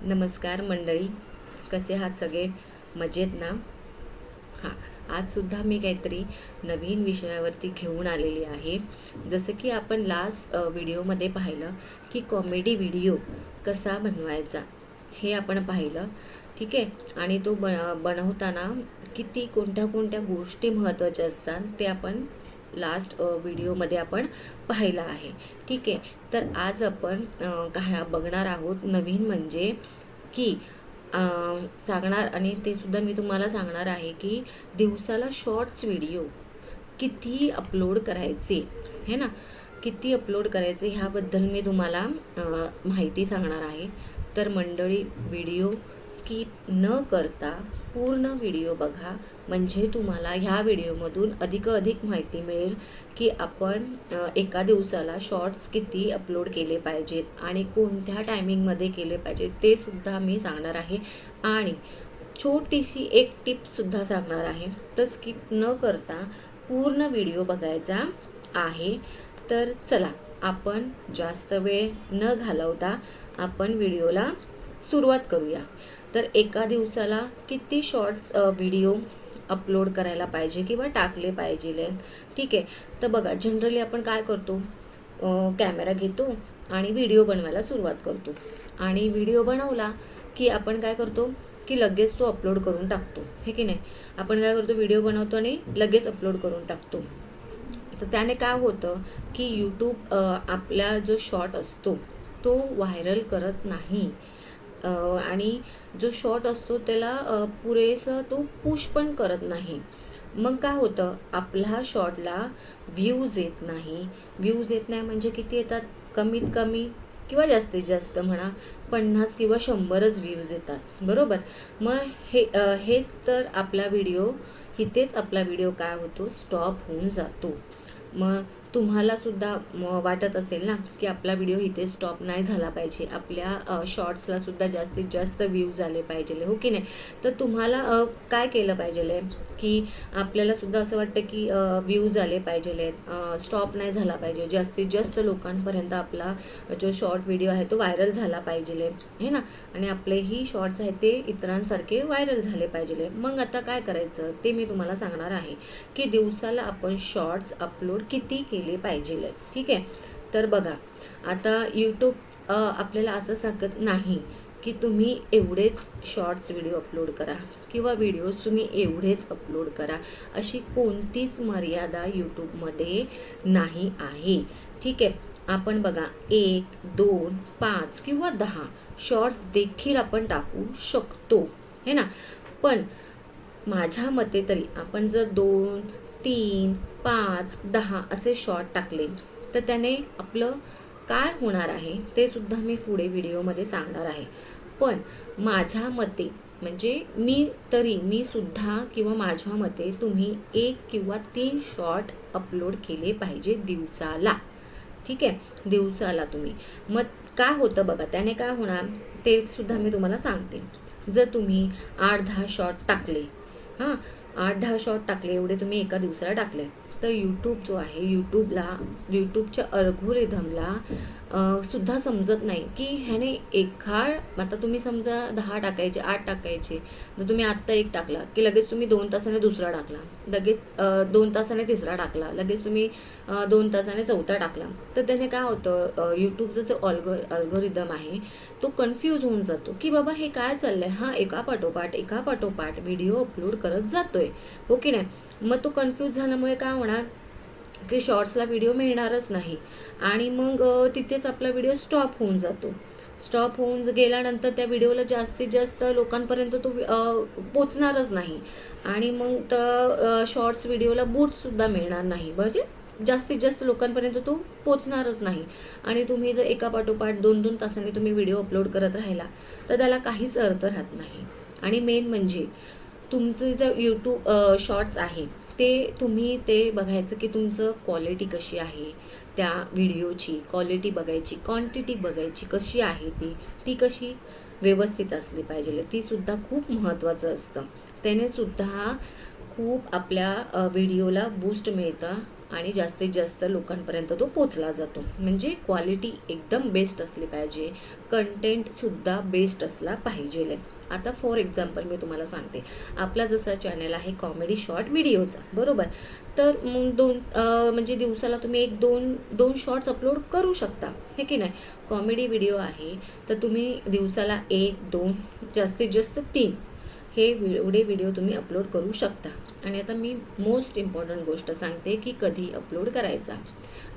नमस्कार मंडळी, कसे आहात सगळे? मजेत ना? हां, आजसुद्धा मी काहीतरी नवीन विषयावरती घेऊन आलेली आहे. जसं की आपण लास्ट व्हिडिओमध्ये पाहिलं की कॉमेडी व्हिडिओ कसा बनवायचा हे आपण पाहिलं. ठीक आहे. आणि तो बनवताना किती कोणत्या कोणत्या गोष्टी महत्त्वाच्या असतात ते आपण लास्ट व्हिडिओमध्ये आपण पाहिलं आहे. ठीक आहे. तर आज आपण काय बघणार आहोत नवीन, म्हणजे की सांगणार, आणि ते सुद्धा मी तुम्हाला सांगणार आहे की दिवसाला शॉर्ट्स व्हिडिओ किती अपलोड करायचे, हे ना, किती अपलोड करायचे ह्याबद्दल मी तुम्हाला माहिती सांगणार आहे. तर मंडळी, व्हिडिओ स्किप न करता पूर्ण व्हिडिओ बघा, म्हणजे तुम्हाला ह्या व्हिडिओमधून अधिक माहिती मिळेल की आपण एका दिवसाला शॉर्ट्स किती अपलोड केले पाहिजेत आणि कोणत्या टायमिंगमध्ये केले पाहिजेत ते सुद्धा मी सांगणार आहे. आणि छोटीशी एक टिपसुद्धा सांगणार आहे. तर स्किप न करता पूर्ण व्हिडिओ बघायचा आहे. तर चला, आपण जास्त वेळ न घालवता आपण व्हिडिओला सुरुवात करूया. तर एका दिवसाला किती शॉर्ट्स व्हिडिओ अपलोड करायला पाहिजे किंवा टाकले पाहिजे, ठीक आहे. तर बघा, जनरली आपण काय करतो, कॅमेरा घेतो आणि व्हिडिओ बनवायला सुरुवात करतो. आणि व्हिडिओ बनवला की आपण काय करतो की लगेच तो अपलोड करून टाकतो, हे की नाही. आपण काय करतो, व्हिडिओ बनवतो आणि लगेच अपलोड करून टाकतो. तर त्याने काय होतं की यूट्यूब आपला जो शॉर्ट असतो तो व्हायरल करत नाही. आणि जो शॉर्ट असतो त्याला पुरेसं तो पुश पण करत नाही. मग काय होतं, आपल्या शॉर्टला व्ह्यूज येत नाही. व्ह्यूज येत नाही म्हणजे किती येतात, कमीत कमी किंवा जास्तीत जास्त म्हणा 50 किंवा 100च व्ह्यूज येतात, बरोबर. मग हेच तर आपला व्हिडिओ, इथेच आपला व्हिडिओ काय होतो, स्टॉप होऊन जातो. मग तुम्हाला सुद्धा वाटत असेल ना की आपला व्हिडिओ इथे स्टॉप नाही झाला पाहिजे, आपल्या शॉर्ट्सला सुद्धा जास्तीत जास्त व्ह्यूज आले पाहिजे, हो की नाही. तर तुम्हाला काय केलं पाहिजे की आपल्याला सुद्धा असं वाटतं की व्ह्यूज आले पाहिजे, स्टॉप नाही झाला पाहिजे, जास्तीत जास्त लोकांपर्यंत आपला जो शॉर्ट व्हिडिओ आहे तो व्हायरल झाला पाहिजे, हे ना. आणि आपलेही शॉर्ट्स आहेत ते इतरांसारखे व्हायरल झाले पाहिजे. मग आता काय करायचं ते मी तुम्हाला सांगणार आहे की दिवसाला आपण शॉर्ट्स अपलोड किती केले पाहिजे, ठीक आहे. तर बघा, आता यूट्यूब आपल्याला असं सांगत नाही की तुम्ही एवढेच शॉर्ट्स व्हिडिओ अपलोड करा किंवा व्हिडिओज तुम्ही एवढेच अपलोड करा, अशी कोणतीच मर्यादा यूट्यूबमध्ये नाही आहे, ठीक आहे. आपण बघा, 1, 2, 5 किंवा 10 शॉर्ट्स देखील आपण टाकू शकतो, हे ना. पण माझ्या मते तरी आपण जर 2, 3, 5, 10 असे शॉर्ट टाकले तर त्याने आपलं काय होणार आहे ते सुद्धा मी पुढे व्हिडिओमध्ये सांगणार आहे. पण माझ्या मते, म्हणजे मी सुद्धा किंवा माझ्या मते तुम्ही 1 किंवा 3 शॉर्ट अपलोड केले पाहिजे दिवसाला, ठीक आहे. दिवसाला तुम्ही, मग काय होतं बघा, त्याने काय होणार ते सुद्धा मी तुम्हाला सांगते. जर तुम्ही 8-10 शॉर्ट टाकले, हां, 8-10 शॉर्ट टाकले, एवढे तुम्ही एका दिवसाला टाकले, तर यूट्यूब जो आहे, यूट्यूबच्या अल्गोरिदमला सुद्धा समजत नाही की ह्याने आता तुम्ही समजा 10 टाकायचे, 8 टाकायचे, तर तुम्ही आत्ता 1 टाकला की लगेच तुम्ही 2 तासाने दुसरा टाकला, लगेच 2 तासाने तिसरा टाकला, लगेच तुम्ही 2 तासाने चौथा टाकला. तर त्याने काय होतं, यूट्यूबचा जो अल्गोरिदम आहे तो कन्फ्यूज होऊन जातो की बाबा हे काय चाललंय, हा एका पाठोपाठ व्हिडिओ अपलोड करत जातोय, हो की नाही. मग तो कन्फ्यूज झाल्यामुळे काय होणार की शॉर्ट्सला व्हिडिओ मिळणारच नाही आणि मग तिथेच आपला व्हिडिओ स्टॉप होऊन जातो. स्टॉप होऊन गेल्यानंतर त्या व्हिडिओला जास्तीत जास्त लोकांपर्यंत तो पोचणारच नाही आणि मग तर शॉर्ट्स व्हिडिओला बूटसुद्धा मिळणार नाही, म्हणजे जास्तीत जास्त लोकांपर्यंत तो पोचणारच नाही. आणि तुम्ही जर एका पाठोपाठ 2-2 तासांनी तुम्ही व्हिडिओ अपलोड करत राहिला तर त्याला काहीच अर्थ राहत नाही. आणि मेन म्हणजे तुमचे जे यूट्यूब शॉर्ट्स आहे ते बघायचं की तुमचं क्वालिटी कशी आहे, त्या व्हिडिओची क्वालिटी बघायची, क्वांटिटी बघायची कशी आहे, ती कशी व्यवस्थित असली पाहिजे, ती सुद्धा खूप महत्त्वाचं असतं. त्याने सुद्धा खूप आपल्या व्हिडिओला बूस्ट मिळतं आणि जास्तीत जास्त लोकांपर्यंत तो पोचला जातो. म्हणजे क्वालिटी एकदम बेस्ट असली पाहिजे, कंटेंटसुद्धा बेस्ट असला पाहिजे. आता फॉर एक्झाम्पल मी तुम्हाला सांगते, आपला जसा चॅनल आहे कॉमेडी शॉर्ट व्हिडिओचा, बरोबर, तर मग म्हणजे दिवसाला तुम्ही दोन शॉर्ट्स अपलोड करू शकता, हे की नाही. कॉमेडी व्हिडिओ आहे तर तुम्ही दिवसाला 1-2 जास्तीत जास्त 3 हे एवढे व्हिडिओ तुम्ही अपलोड करू शकता. आणि आता मी मोस्ट इम्पॉर्टंट गोष्ट सांगते की कधी अपलोड करायचा.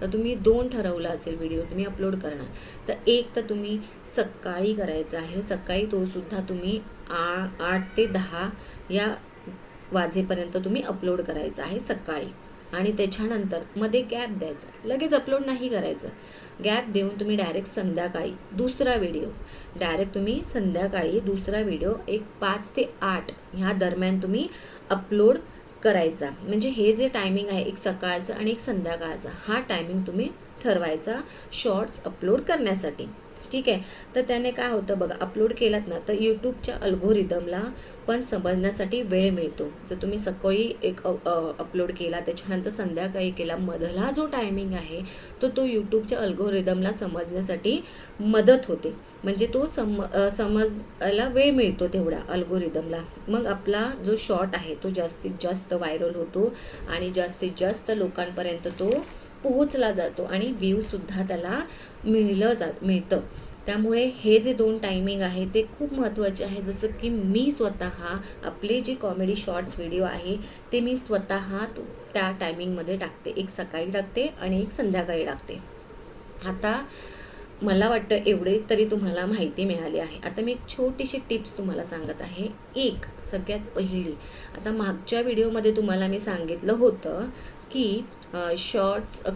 तर तुम्ही 2 ठरवला असेल व्हिडिओ तुम्ही अपलोड करणार, तर एक तर तुम्ही सकाळी करायचा आहे. सकाळी तो सुद्धा तुम्ही 8 ते 10 या वाजेपर्यंत तुम्ही अपलोड करायचा आहे सकाळी. आणि त्याच्यानंतर मध्ये गॅप द्यायचा, लगेच अपलोड नाही करायचं. गॅप देऊन तुम्ही डायरेक्ट संध्याकाळी दुसरा व्हिडिओ, दुसरा व्हिडिओ एक 5 ते 8 ह्या दरम्यान तुम्ही अपलोड करायचा. म्हणजे हे जे टायमिंग आहे, एक सकाळचं आणि एक संध्याकाळचा, हा टायमिंग तुम्ही ठरवायचा शॉर्ट्स अपलोड करण्यासाठी. ठीक आहे. तर त्याने काय होतं बघा, अपलोड केलात ना तर यूट्यूबच्या अल्गोरिदमला पण समजण्यासाठी वेळ मिळतो. जर तुम्ही सकाळी एक अपलोड केला, त्याच्यानंतर संध्याकाळी केला, मधला जो टायमिंग आहे तो यूट्यूबच्या अल्गोरिदमला समजण्यासाठी मदत होते. म्हणजे तो समजायला वेळ मिळतो तेवढा अल्गोरिदमला. मग आपला जो शॉर्ट आहे तो जास्तीत जास्त व्हायरल होतो आणि जास्तीत जास्त लोकांपर्यंत तो पोहोचला जातो आणि व्ह्यूजसुद्धा त्याला मिळतं. त्यामुळे हे जे 2 टायमिंग आहे ते खूप महत्त्वाचे आहे. जसं की मी स्वतः आपले जे कॉमेडी शॉर्ट्स व्हिडिओ आहे ते मी स्वतः त्या टायमिंगमध्ये टाकते. एक सकाळी टाकते आणि एक संध्याकाळी टाकते. आता मला वाटतं एवढे तरी तुम्हाला माहिती मिळाली आहे. आता मी एक छोटीशी टिप्स तुम्हाला सांगत आहे. एक सगळ्यात पहिली, आता मागच्या व्हिडिओमध्ये तुम्हाला मी सांगितलं होतं की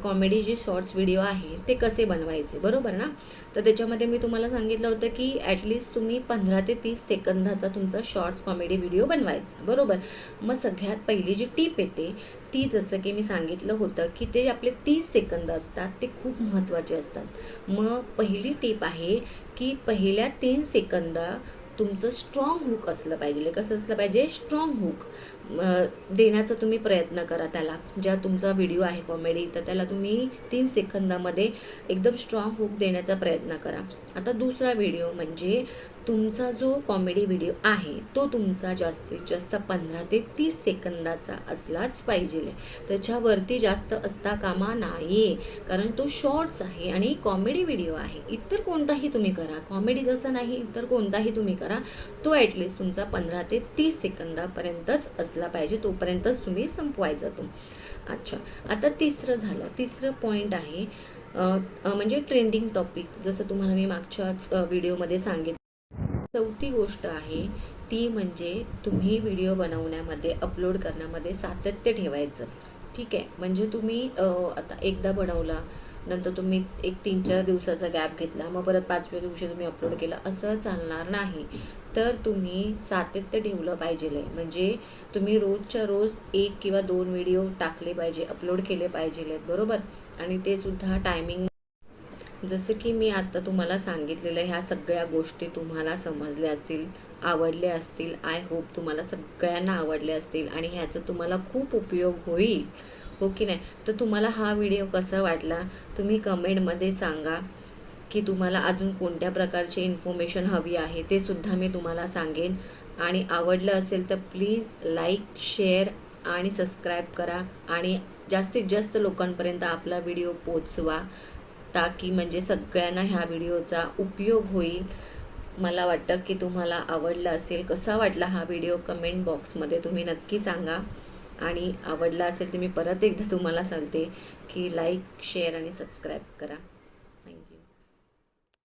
कॉमेडी जे शॉर्ट्स व्हिडिओ आहे ते कसे बनवायचे, बरोबर ना. तर त्याच्यामध्ये मी तुम्हाला सांगितलं होतं की ॲटलिस्ट तुम्ही 15 ते 30 सेकंदाचा तुमचा शॉर्ट्स कॉमेडी व्हिडिओ बनवायचा, बरोबर. मग सगळ्यात पहिली जी टीप येते ती, जसं की मी सांगितलं होतं की ते आपले 30 सेकंद असतात, ते खूप महत्त्वाचे असतात. मग पहिली टीप आहे की पहिल्या 3 सेकंद तुमचं स्ट्रॉंग हुक असलं पाहिजे. कसं असलं पाहिजे? स्ट्रॉंग हुक देण्याचा तुम्ही प्रयत्न करा त्याला. ज्या तुमचा व्हिडिओ आहे कॉमेडी, तर त्याला तुम्ही 3 सेकंदामध्ये एकदम स्ट्रॉंग हुक देण्याचा प्रयत्न करा. आता दुसरा व्हिडिओ म्हणजे तुमचा जो कॉमेडी व्हिडिओ आहे तो तुमचा जास्तीत जास्त 15 ते 30 सेकंदाचा असलाच पाहिजे. त्याच्यावरती जास्त असता कामा नाही, कारण तो शॉर्ट्स आहे आणि कॉमेडी व्हिडिओ आहे. इतर कोणताही तुम्ही करा, कॉमेडी जसं नाही, इतर कोणताही तुम्ही करा, तो ॲटलिस्ट तुमचा 15 ते 30 सेकंदापर्यंतच असला पाहिजे. तोपर्यंतच तुम्ही संपवायचा तो. अच्छा, आता तिसरं पॉईंट आहे म्हणजे ट्रेंडिंग टॉपिक. जसं तुम्हाला मी मागच्याच व्हिडिओमध्ये सांगितलं. चौथी गोष्ट आहे ती म्हणजे तुम्ही व्हिडिओ बनवण्यामध्ये, अपलोड करण्यामध्ये सातत्य ठेवायचं. ठीक आहे. म्हणजे तुम्ही आता एकदा बनवला, नंतर तुम्ही एक 3-4 दिवसाचा गॅप घेतला, मग परत 5व्या दिवशी तुम्ही अपलोड केला, असं चालणार नाही. तर तुम्ही सातत्य ठेवलं पाहिजे. म्हणजे तुम्ही रोजच्या रोज 1 किंवा 2 व्हिडिओ टाकले पाहिजे, अपलोड केले पाहिजे, बरोबर. आणि ते सुद्धा टायमिंग, जसं की मी आता तुम्हाला सांगितलेलं, ह्या सगळ्या गोष्टी तुम्हाला समजल्या असतील, आवडल्या असतील. आय होप तुम्हाला सगळ्यांना आवडले असतील आणि ह्याचा तुम्हाला खूप उपयोग होईल, हो की नाही. तर तुम्हाला हा व्हिडिओ कसा वाटला तुम्ही कमेंटमध्ये सांगा. की तुम्हाला अजून कोणत्या प्रकारची इन्फॉर्मेशन हवी आहे ते सुद्धा मी तुम्हाला सांगेन. आणि आवडलं असेल तर प्लीज लाईक, शेअर आणि सबस्क्राईब करा आणि जास्तीत जास्त लोकांपर्यंत आपला व्हिडिओ पोचवा, ताकी म्हणजे सगळ्यांना ह्या व्हिडिओचा उपयोग होईल. मला वाटतं की तुम्हाला आवडला असेल. कसा वाटला हा व्हिडिओ कमेंट बॉक्समध्ये तुम्ही नक्की सांगा. आणि आवडला असेल तर मी परत एकदा तुम्हाला सांगते की लाईक, शेअर आणि सबस्क्राईब करा.